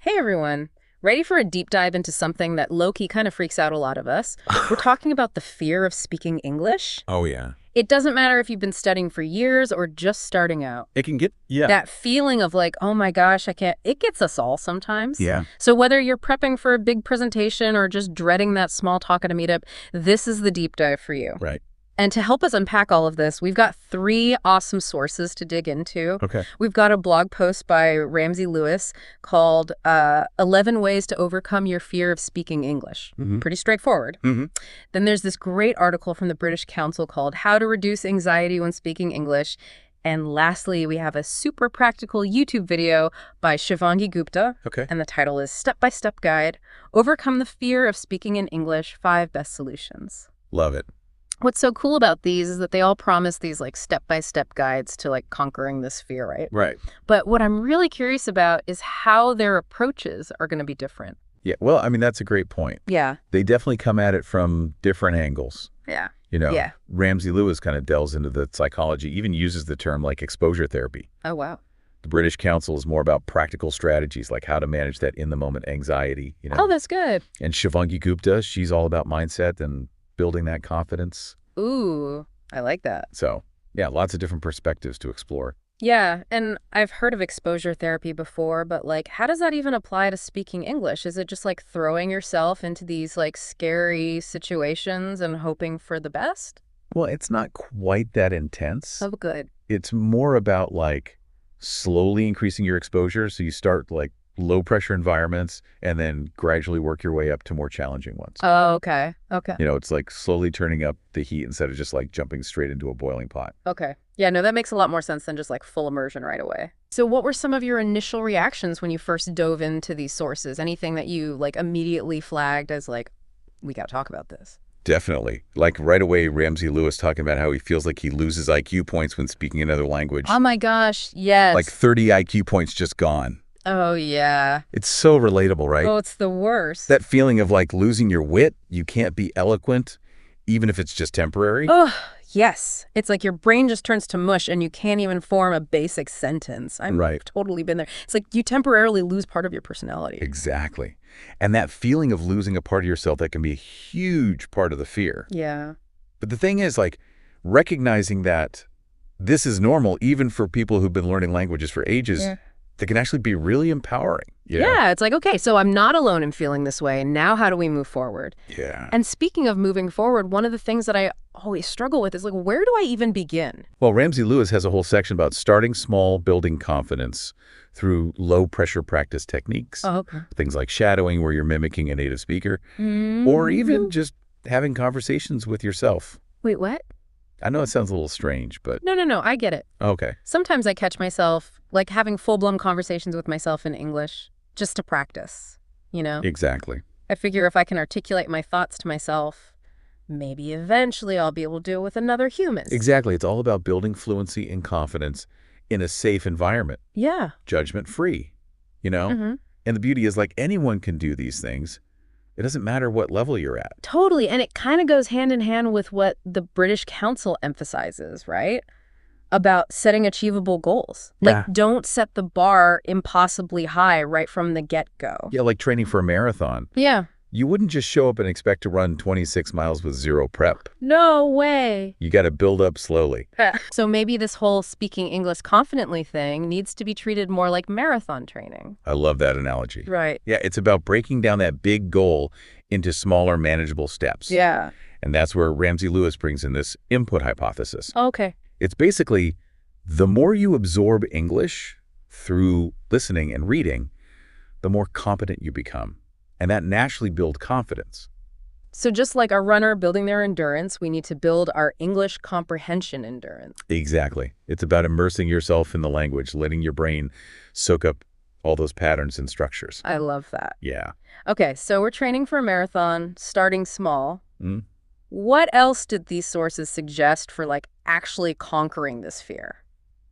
Hey everyone. Ready for a deep dive into something that low-key kind of freaks out a lot of us? We're talking about the fear of speaking English. Oh, yeah. It doesn't matter if you've been studying for years or just starting out. It can get, yeah. That feeling of like, oh my gosh, I can't, it gets us all sometimes. Yeah. So whether you're prepping for a big presentation or just dreading that small talk at a meetup, this is the deep dive for you. Right. And to help us unpack all of this, we've got 3 awesome sources to dig into. Okay. We've got a blog post by Ramsey Lewis called 11 Ways to Overcome Your Fear of Speaking English. Pretty straightforward. Then there's this great article from the British Council called How to Reduce Anxiety When Speaking English. And lastly, we have a super practical YouTube video by Shivangi Gupta. Okay. And the title is Step-by-Step Guide, Overcome the Fear of Speaking in English, 5 Best Solutions. Love it. What's so cool about these is that they all promise these like step-by-step guides to like conquering this fear, right? Right. But what I'm really curious about is how their approaches are going to be different. Yeah. Well, I mean, that's a great point. Yeah. They definitely come at it from different angles. Yeah. Yeah. Ramsey Lewis kind of delves into the psychology, even uses the term like exposure therapy. Oh, wow. The British Council is more about practical strategies, like how to manage that in-the-moment anxiety. Oh, that's good. And Shivangi Gupta, she's all about mindset and building that confidence. Ooh, I like that. So, yeah, lots of different perspectives to explore. Yeah, and I've heard of exposure therapy before, but like, how does that even apply to speaking English? Is it just like throwing yourself into these like scary situations and hoping for the best? Well, it's not quite that intense. Oh, good. It's more about like slowly increasing your exposure. So you start like low pressure environments and then gradually work your way up to more challenging ones. Oh, okay. Okay. It's like slowly turning up the heat instead of just like jumping straight into a boiling pot. Okay. Yeah, no, that makes a lot more sense than just like full immersion right away. So what were some of your initial reactions when you first dove into these sources? Anything that you like immediately flagged as like, we got to talk about this? Definitely. Like right away, Ramsey Lewis talking about how he feels like he loses IQ points when speaking another language. Oh my gosh, yes. Like 30 IQ points just gone. Oh, yeah. It's so relatable, right? Oh, it's the worst. That feeling of like losing your wit, you can't be eloquent, even if it's just temporary. Oh, yes. It's like your brain just turns to mush and you can't even form a basic sentence. I've totally been there. It's like you temporarily lose part of your personality. Exactly. And that feeling of losing a part of yourself, that can be a huge part of the fear. Yeah. But the thing is, like, recognizing that this is normal, even for people who've been learning languages for ages, that can actually be really empowering. Yeah, it's like, okay, so I'm not alone in feeling this way. Now how do we move forward? Yeah. And speaking of moving forward, one of the things that I always struggle with is like, where do I even begin? Well, Ramsey Lewis has a whole section about starting small, building confidence through low-pressure practice techniques. Oh, okay. Things like shadowing, where you're mimicking a native speaker, or even just having conversations with yourself. Wait, what? I know it sounds a little strange, but... No, I get it. Okay. Sometimes I catch myself like having full-blown conversations with myself in English just to practice, Exactly. I figure if I can articulate my thoughts to myself, maybe eventually I'll be able to do it with another human. Exactly. It's all about building fluency and confidence in a safe environment. Yeah. Judgment-free, And the beauty is, like, anyone can do these things. It doesn't matter what level you're at. Totally. And it kind of goes hand in hand with what the British Council emphasizes, right? About setting achievable goals. Yeah. Like, don't set the bar impossibly high right from the get-go. Yeah, like training for a marathon. Yeah. You wouldn't just show up and expect to run 26 miles with zero prep. No way. You got to build up slowly. So maybe this whole speaking English confidently thing needs to be treated more like marathon training. I love that analogy. Right. Yeah, it's about breaking down that big goal into smaller, manageable steps. Yeah. And that's where Ramsey Lewis brings in this input hypothesis. Okay. It's basically, the more you absorb English through listening and reading, the more competent you become. And that naturally builds confidence. So just like a runner building their endurance, we need to build our English comprehension endurance. Exactly. It's about immersing yourself in the language, letting your brain soak up all those patterns and structures. I love that. Yeah. Okay, so we're training for a marathon, starting small. What else did these sources suggest for like actually conquering this fear?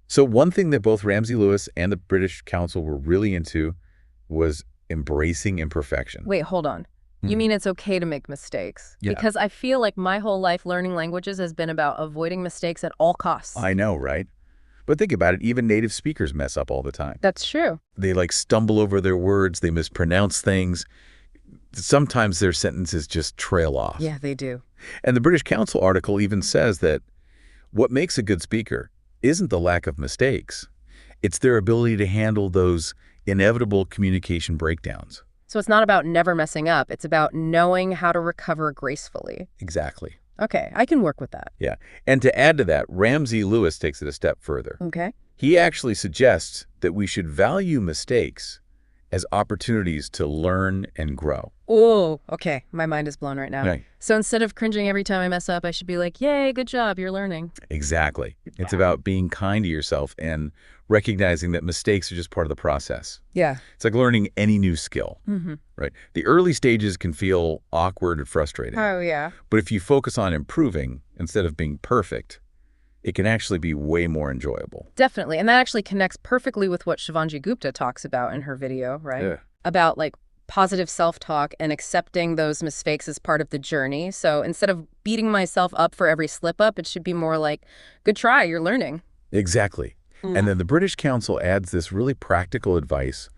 So one thing that both Ramsey Lewis and the British Council were really into was embracing imperfection. Wait, hold on. You mean it's okay to make mistakes? Yeah. Because I feel like my whole life learning languages has been about avoiding mistakes at all costs. I know, right? But think about it, even native speakers mess up all the time. That's true. They like stumble over their words, they mispronounce things. Sometimes their sentences just trail off. Yeah, they do. And the British Council article even says that what makes a good speaker isn't the lack of mistakes. It's their ability to handle those inevitable communication breakdowns. So it's not about never messing up. It's about knowing how to recover gracefully. Exactly. Okay, I can work with that. Yeah. And to add to that, Ramsey Lewis takes it a step further. Okay. He actually suggests that we should value mistakes as opportunities to learn and grow. Oh, okay. My mind is blown right now. Right. So instead of cringing every time I mess up, I should be like, yay, good job, you're learning. Exactly. It's about being kind to yourself and recognizing that mistakes are just part of the process. Yeah. It's like learning any new skill, right? The early stages can feel awkward and frustrating. Oh, yeah. But if you focus on improving instead of being perfect, it can actually be way more enjoyable. Definitely. And that actually connects perfectly with what Shivangi Gupta talks about in her video, right? Yeah. About like positive self-talk and accepting those mistakes as part of the journey. So instead of beating myself up for every slip up, it should be more like, good try, you're learning. Exactly. And then the British Council adds this really practical advice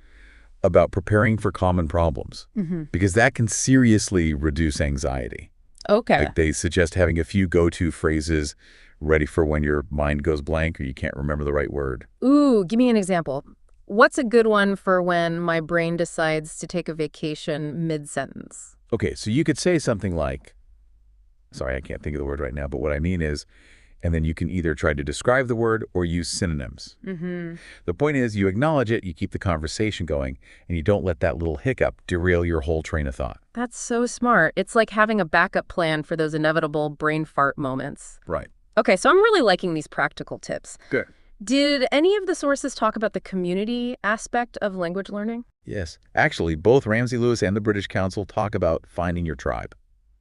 about preparing for common problems, because that can seriously reduce anxiety. Okay. Like they suggest having a few go-to phrases ready for when your mind goes blank or you can't remember the right word. Ooh, give me an example. What's a good one for when my brain decides to take a vacation mid-sentence? Okay, so you could say something like, sorry, I can't think of the word right now, but what I mean is, and then you can either try to describe the word or use synonyms. The point is you acknowledge it, you keep the conversation going, and you don't let that little hiccup derail your whole train of thought. That's so smart. It's like having a backup plan for those inevitable brain fart moments. Right. Okay, so I'm really liking these practical tips. Good. Did any of the sources talk about the community aspect of language learning? Yes. Actually, both Ramsey Lewis and the British Council talk about finding your tribe.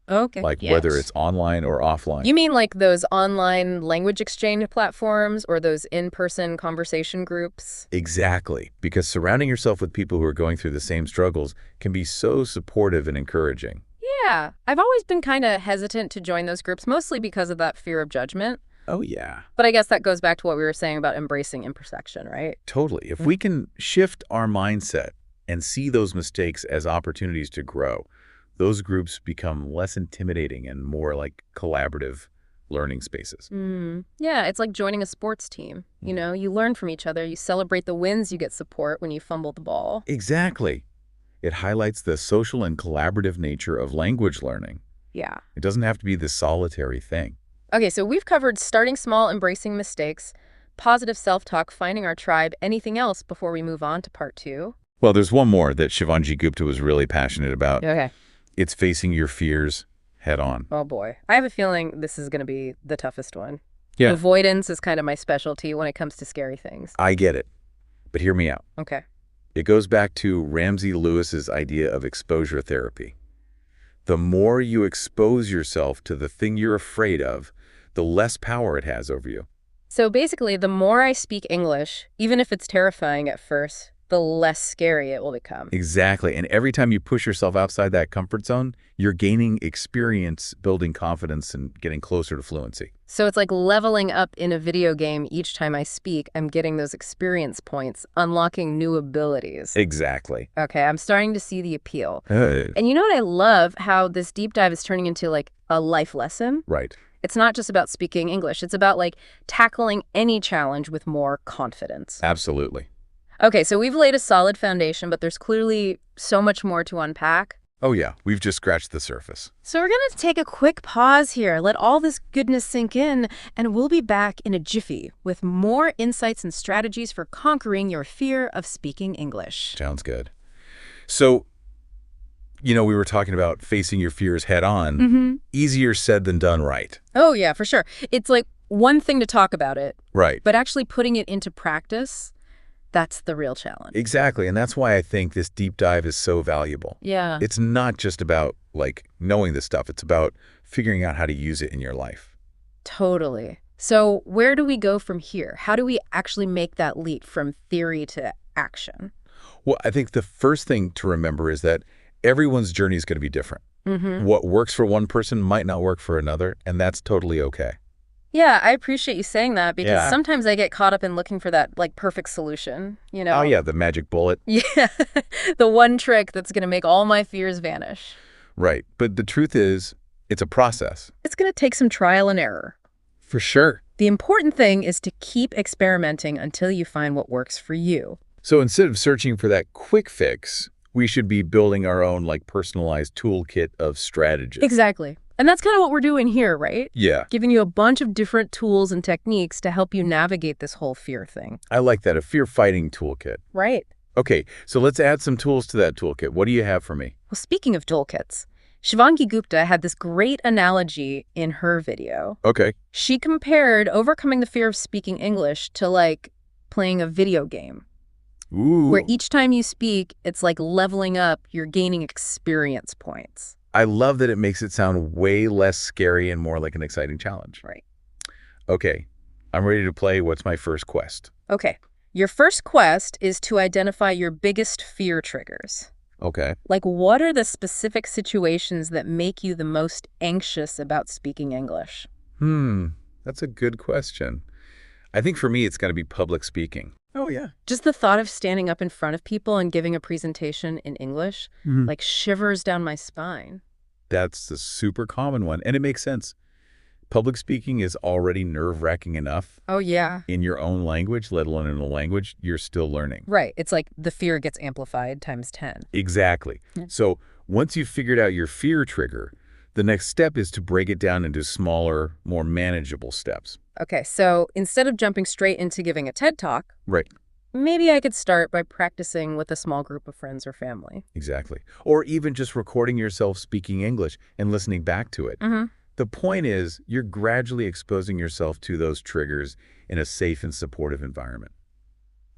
Okay. Like whether it's online or offline. You mean like those online language exchange platforms or those in-person conversation groups? Exactly. Because surrounding yourself with people who are going through the same struggles can be so supportive and encouraging. Yeah. I've always been kind of hesitant to join those groups, mostly because of that fear of judgment. Oh, yeah. But I guess that goes back to what we were saying about embracing imperfection, right? Totally. If we can shift our mindset and see those mistakes as opportunities to grow, those groups become less intimidating and more like collaborative learning spaces. Yeah, it's like joining a sports team. You know, you learn from each other. You celebrate the wins. You get support when you fumble the ball. Exactly. It highlights the social and collaborative nature of language learning. Yeah. It doesn't have to be this solitary thing. Okay, so we've covered starting small, embracing mistakes, positive self-talk, finding our tribe. Anything else before we move on to part 2? Well, there's one more that Shivangi Gupta was really passionate about. Okay. It's facing your fears head on. Oh, boy. I have a feeling this is going to be the toughest one. Yeah. Avoidance is kind of my specialty when it comes to scary things. I get it. But hear me out. Okay. It goes back to Ramsey Lewis's idea of exposure therapy. The more you expose yourself to the thing you're afraid of, the less power it has over you. So basically, the more I speak English, even if it's terrifying at first, the less scary it will become. Exactly. And every time you push yourself outside that comfort zone, you're gaining experience, building confidence, and getting closer to fluency. So it's like leveling up in a video game. Each time I speak, I'm getting those experience points, unlocking new abilities. Exactly. Okay, I'm starting to see the appeal. And you know what I love? How this deep dive is turning into like a life lesson. Right. It's not just about speaking English. It's about like tackling any challenge with more confidence. Absolutely. Okay, so we've laid a solid foundation, but there's clearly so much more to unpack. Oh, yeah. We've just scratched the surface. So we're going to take a quick pause here, let all this goodness sink in, and we'll be back in a jiffy with more insights and strategies for conquering your fear of speaking English. Sounds good. So, you know, we were talking about facing your fears head on. Easier said than done, right? Oh, yeah, for sure. It's like one thing to talk about it. Right. But actually putting it into practice, that's the real challenge. Exactly. And that's why I think this deep dive is so valuable. Yeah. It's not just about, like, knowing this stuff. It's about figuring out how to use it in your life. Totally. So where do we go from here? How do we actually make that leap from theory to action? Well, I think the first thing to remember is that everyone's journey is going to be different. What works for one person might not work for another, and that's totally okay. Yeah, I appreciate you saying that because Yeah. sometimes I get caught up in looking for that like perfect solution, you Oh, know? yeah, the magic bullet. Yeah, the one trick that's going to make all my fears vanish. Right. But the truth is, it's a process. It's going to take some trial and error. For sure. The important thing is to keep experimenting until you find what works for you. So instead of searching for that quick fix, we should be building our own like personalized toolkit of strategies. Exactly. And that's kind of what we're doing here, right? Yeah. Giving you a bunch of different tools and techniques to help you navigate this whole fear thing. I like that, a fear-fighting toolkit. Right. Okay, so let's add some tools to that toolkit. What do you have for me? Well, speaking of toolkits, Shivangi Gupta had this great analogy in her video. Okay. She compared overcoming the fear of speaking English to like playing a video game. Ooh. Where each time you speak, it's like leveling up, you're gaining experience points. I love that it makes it sound way less scary and more like an exciting challenge. Right. Okay, I'm ready to play. What's my first quest? Okay. Your first quest is to identify your biggest fear triggers. Okay. Like, what are the specific situations that make you the most anxious about speaking English? That's a good question. I think for me, it's got to be public speaking. Oh, yeah. Just the thought of standing up in front of people and giving a presentation in English, like shivers down my spine. That's a super common one, and it makes sense. Public speaking is already nerve-wracking enough. Oh, yeah. In your own language, let alone in a language you're still learning. Right. It's like the fear gets amplified times 10. Exactly. So once you've figured out your fear trigger, the next step is to break it down into smaller, more manageable steps. Okay, so instead of jumping straight into giving a TED Talk, Right. maybe I could start by practicing with a small group of friends or family. Exactly. Or even just recording yourself speaking English and listening back to it. The point is, you're gradually exposing yourself to those triggers in a safe and supportive environment.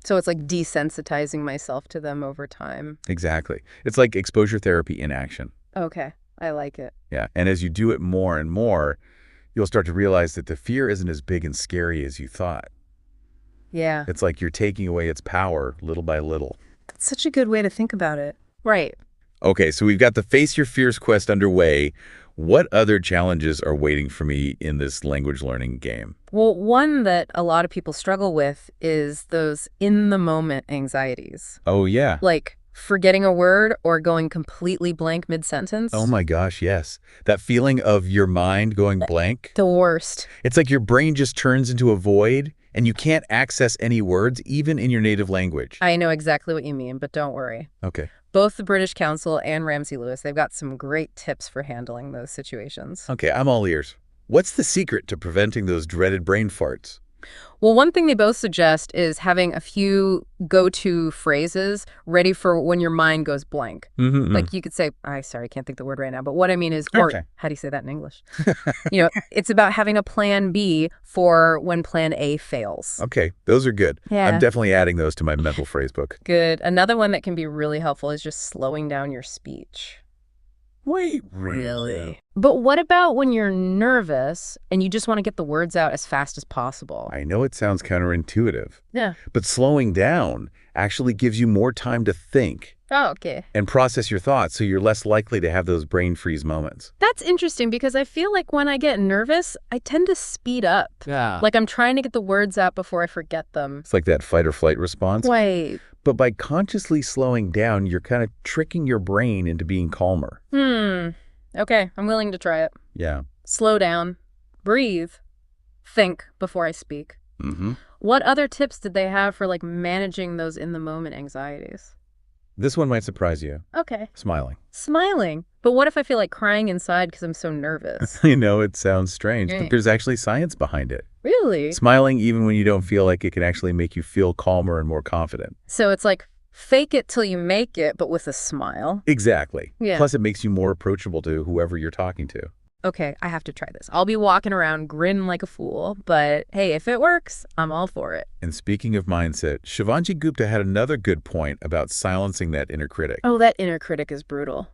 So it's like desensitizing myself to them over time. Exactly. It's like exposure therapy in action. Okay, I like it. Yeah. And as you do it more and more, you'll start to realize that the fear isn't as big and scary as you thought. Yeah. It's like you're taking away its power little by little. That's such a good way to think about it. Right. Okay, so we've got the Face Your Fears quest underway. What other challenges are waiting for me in this language learning game? Well, one that a lot of people struggle with is those in-the-moment anxieties. Oh, yeah. Like forgetting a word or going completely blank mid-sentence. Oh my gosh, yes. That feeling of your mind going blank. The worst. It's like your brain just turns into a void and you can't access any words, even in your native language. I know exactly what you mean, but don't worry. Okay. Both the British Council and Ramsey Lewis, they've got some great tips for handling those situations. Okay, I'm all ears. What's the secret to preventing those dreaded brain farts? Well, one thing they both suggest is having a few go-to phrases ready for when your mind goes blank. Like you could say, sorry, I can't think the word right now, but what I mean is, or how do you say that in English? It's about having a plan B for when plan A fails. Okay, those are good. Yeah. I'm definitely adding those to my mental phrase book. Good. Another one that can be really helpful is just slowing down your speech. Wait, really? But what about when you're nervous and you just want to get the words out as fast as possible? I know it sounds counterintuitive. Yeah. But slowing down actually gives you more time to think. Oh, okay. And process your thoughts, so you're less likely to have those brain freeze moments. That's interesting because I feel like when I get nervous, I tend to speed up. Yeah. Like I'm trying to get the words out before I forget them. It's like that fight or flight response. Wait. But by consciously slowing down, you're kind of tricking your brain into being calmer. Okay, I'm willing to try it. Yeah. Slow down, breathe, think before I speak. What other tips did they have for like managing those in-the-moment anxieties? This one might surprise you. Okay. Smiling. Smiling. But what if I feel like crying inside because I'm so nervous? I know it sounds strange, Right. but there's actually science behind it. Really? Smiling even when you don't feel like it can actually make you feel calmer and more confident. So it's like fake it till you make it, but with a smile. Exactly. Yeah. Plus, it makes you more approachable to whoever you're talking to. Okay, I have to try this. I'll be walking around grin like a fool, but hey, if it works, I'm all for it. And speaking of mindset, Shivangi Gupta had another good point about silencing that inner critic. Oh, that inner critic is brutal.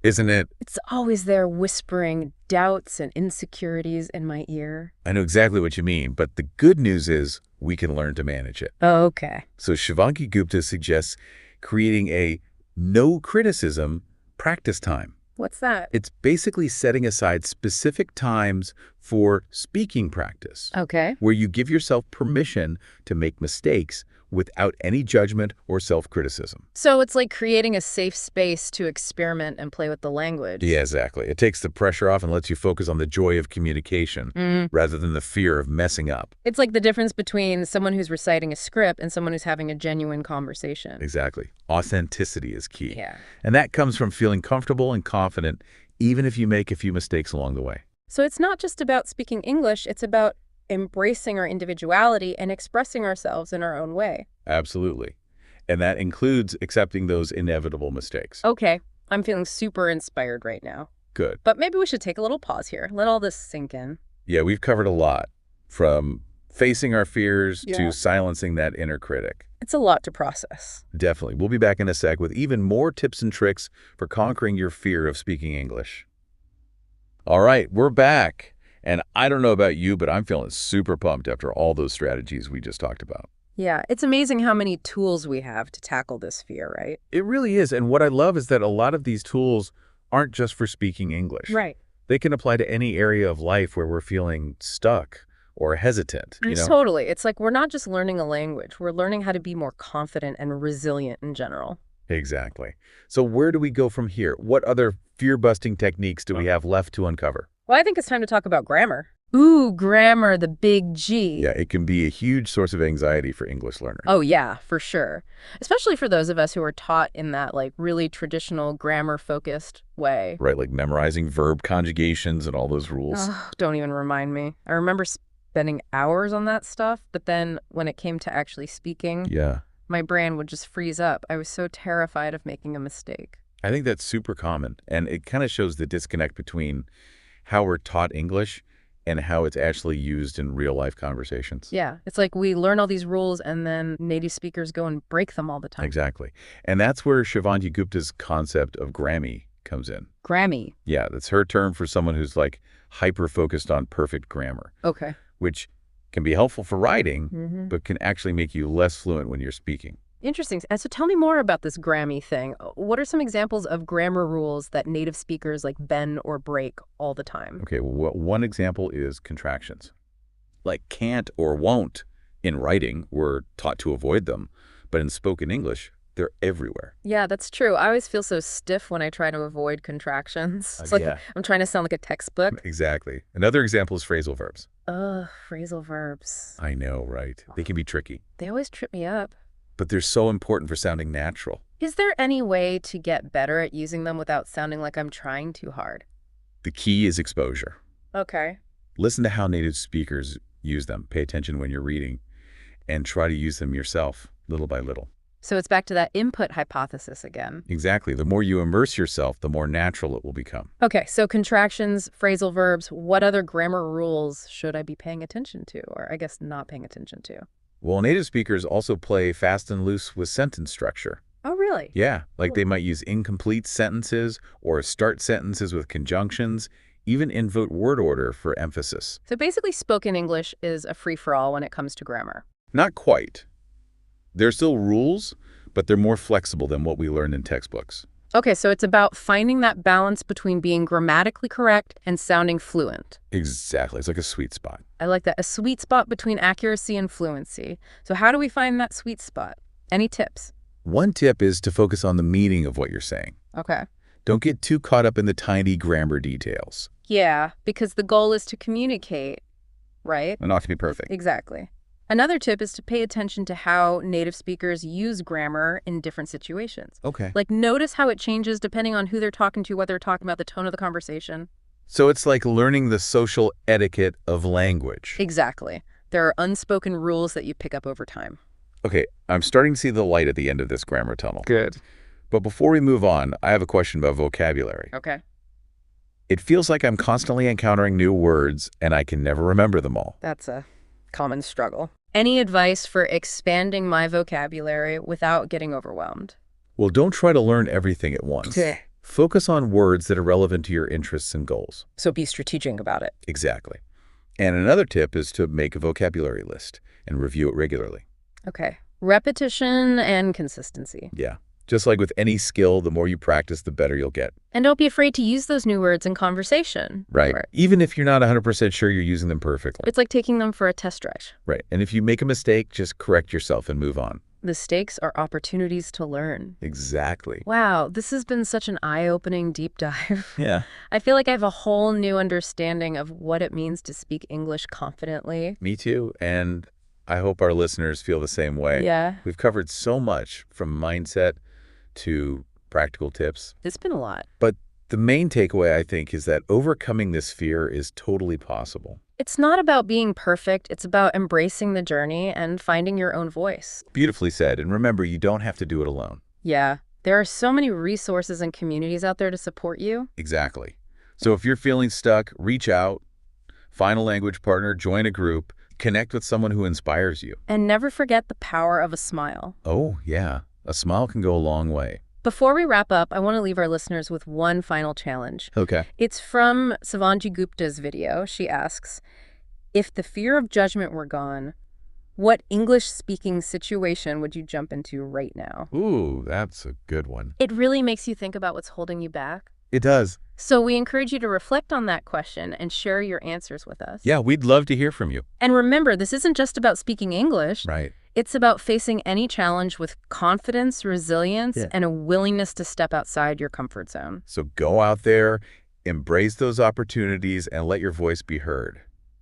Isn't it? It's always there whispering doubts and insecurities in my ear. I know exactly what you mean, but the good news is we can learn to manage it. Oh, okay. So Shivangi Gupta suggests creating a no criticism practice time. What's that? It's basically setting aside specific times for speaking practice, Okay. where you give yourself permission to make mistakes without any judgment or self-criticism. So it's like creating a safe space to experiment and play with the language. Yeah, exactly. It takes the pressure off and lets you focus on the joy of communication rather than the fear of messing up. It's like the difference between someone who's reciting a script and someone who's having a genuine conversation. Exactly. Authenticity is key. Yeah. And that comes from feeling comfortable and confident, even if you make a few mistakes along the way. So it's not just about speaking English, it's about embracing our individuality and expressing ourselves in our own way. Absolutely. And that includes accepting those inevitable mistakes. Okay, I'm feeling super inspired right now. Good. But maybe we should take a little pause here. Let all this sink in. Yeah, we've covered a lot, from facing our fears Yeah. to silencing that inner critic. It's a lot to process. Definitely. We'll be back in a sec with even more tips and tricks for conquering your fear of speaking English. All right, we're back. And I don't know about you, but I'm feeling super pumped after all those strategies we just talked about. Yeah, it's amazing how many tools we have to tackle this fear, right? It really is. And what I love is that a lot of these tools aren't just for speaking English. Right. They can apply to any area of life where we're feeling stuck or hesitant, you know? Totally. It's like we're not just learning a language. We're learning how to be more confident and resilient in general. Exactly. So where do we go from here? What other fear-busting techniques do we have left to uncover? Well, I think it's time to talk about grammar. Ooh, grammar, the big G. Yeah, it can be a huge source of anxiety for English learners. Oh, yeah, for sure. Especially for those of us who are taught in that, like, really traditional grammar-focused way. Right, like memorizing verb conjugations and all those rules. Oh, don't even remind me. I remember spending hours on that stuff, but then when it came to actually speaking, Yeah. my brain would just freeze up. I was so terrified of making a mistake. I think that's super common, and it kind of shows the disconnect between how we're taught English and how it's actually used in real-life conversations. Yeah, it's like we learn all these rules and then native speakers go and break them all the time. Exactly. And that's where Shivangi Gupta's concept of Grammy comes in. Grammy. Yeah, that's her term for someone who's like hyper-focused on perfect grammar, Okay. which can be helpful for writing, but can actually make you less fluent when you're speaking. Interesting. And so tell me more about this Grammy thing. What are some examples of grammar rules that native speakers like bend or break all the time? Okay, well, one example is contractions. Like can't or won't in writing, we're taught to avoid them, but in spoken English, they're everywhere. Yeah, that's true. I always feel so stiff when I try to avoid contractions. It's like yeah. I'm trying to sound like a textbook. Exactly. Another example is phrasal verbs. Ugh, phrasal verbs. I know, right? They can be tricky, They always trip me up. but they're so important for sounding natural. Is there any way to get better at using them without sounding like I'm trying too hard? The key is exposure. Okay. Listen to how native speakers use them. Pay attention when you're reading and try to use them yourself, little by little. So it's back to that input hypothesis again. Exactly. The more you immerse yourself, the more natural it will become. Okay, so contractions, phrasal verbs, what other grammar rules should I be paying attention to? Or I guess not paying attention to? Well, native speakers also play fast and loose with sentence structure. Oh, really? Yeah, like they might use incomplete sentences or start sentences with conjunctions, even invert word order for emphasis. So basically spoken English is a free-for-all when it comes to grammar. Not quite. There's still rules, but they're more flexible than what we learned in textbooks. Okay, so it's about finding that balance between being grammatically correct and sounding fluent. Exactly. It's like a sweet spot. I like that. A sweet spot between accuracy and fluency. So how do we find that sweet spot? Any tips? One tip is to focus on the meaning of what you're saying. Okay. Don't get too caught up in the tiny grammar details. Yeah, because the goal is to communicate, right? And not to be perfect. Exactly. Another tip is to pay attention to how native speakers use grammar in different situations. Okay. Like, notice how it changes depending on who they're talking to, whether they're talking about the tone of the conversation. So it's like learning the social etiquette of language. Exactly. There are unspoken rules that you pick up over time. Okay, I'm starting to see the light at the end of this grammar tunnel. Good. But before we move on, I have a question about vocabulary. Okay. It feels like I'm constantly encountering new words, and I can never remember them all. That's a common struggle. Any advice for expanding my vocabulary without getting overwhelmed? Well, don't try to learn everything at once. Focus on words that are relevant to your interests and goals. So be strategic about it. Exactly. And another tip is to make a vocabulary list and review it regularly. Okay. Repetition and consistency. Yeah. Just like with any skill, the more you practice, the better you'll get. And don't be afraid to use those new words in conversation. Right. Even if you're not 100% sure you're using them perfectly. It's like taking them for a test drive. Right. And if you make a mistake, just correct yourself and move on. Mistakes are opportunities to learn. Exactly. Wow, this has been such an eye-opening deep dive. Yeah. I feel like I have a whole new understanding of what it means to speak English confidently. Me too. And I hope our listeners feel the same way. Yeah. We've covered so much from mindset to practical tips. It's been a lot. But the main takeaway, I think, is that overcoming this fear is totally possible. It's not about being perfect. It's about embracing the journey and finding your own voice. Beautifully said. And remember, you don't have to do it alone. Yeah. There are so many resources and communities out there to support you. Exactly. So if you're feeling stuck, reach out, find a language partner, join a group, connect with someone who inspires you. And never forget the power of a smile. Oh, yeah. A smile can go a long way. Before we wrap up, I want to leave our listeners with one final challenge. Okay. It's from Savanji Gupta's video. She asks, if the fear of judgment were gone, what English-speaking situation would you jump into right now? Ooh, that's a good one. It really makes you think about what's holding you back. It does. So we encourage you to reflect on that question and share your answers with us. Yeah, we'd love to hear from you. And remember, this isn't just about speaking English. Right. It's about facing any challenge with confidence, resilience, and a willingness to step outside your comfort zone. So go out there, embrace those opportunities, and let your voice be heard.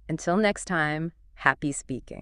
Until next time, happy speaking.